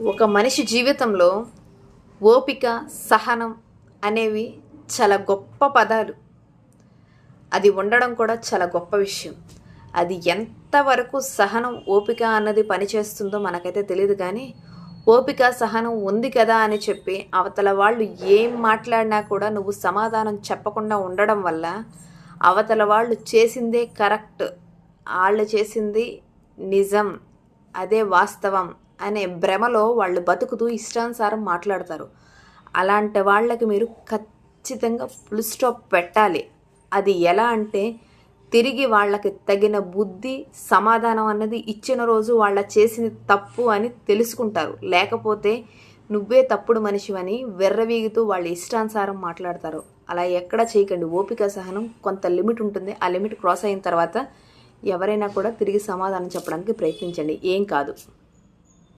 ఒక మనిషి జీవితంలో ఓపిక, సహనం అనేవి చాలా గొప్ప పదాలు. అది ఉండడం కూడా చాలా గొప్ప విషయం. అది ఎంతవరకు సహనం, ఓపిక అన్నది పనిచేస్తుందో మనకైతే తెలియదు. కానీ ఓపిక, సహనం ఉంది కదా అని చెప్పి అవతల వాళ్ళు ఏం మాట్లాడినా కూడా నువ్వు సమాధానం చెప్పకుండా ఉండడం వల్ల అవతల వాళ్ళు చేసిందే కరెక్ట్, వాళ్ళు చేసింది నిజం, అదే వాస్తవం అనే భ్రమలో వాళ్ళు బతుకుతూ ఇష్టానుసారం మాట్లాడతారు. అలాంటి వాళ్ళకి మీరు ఖచ్చితంగా ఫుల్ స్టాప్ పెట్టాలి. అది ఎలా అంటే తిరిగి వాళ్ళకి తగిన బుద్ధి, సమాధానం అన్నది ఇచ్చిన రోజు వాళ్ళ చేసింది తప్పు అని తెలుసుకుంటారు. లేకపోతే నువ్వే తప్పుడు మనిషివని వెర్రవీగుతూ వాళ్ళ ఇష్టానుసారం మాట్లాడతారు. అలా ఎక్కడ చేయకండి. ఓపిక, సహనం కొంత లిమిట్ ఉంటుంది. ఆ లిమిట్ క్రాస్ అయిన తర్వాత ఎవరైనా కూడా తిరిగి సమాధానం చెప్పడానికి ప్రయత్నించండి. ఏం కాదు.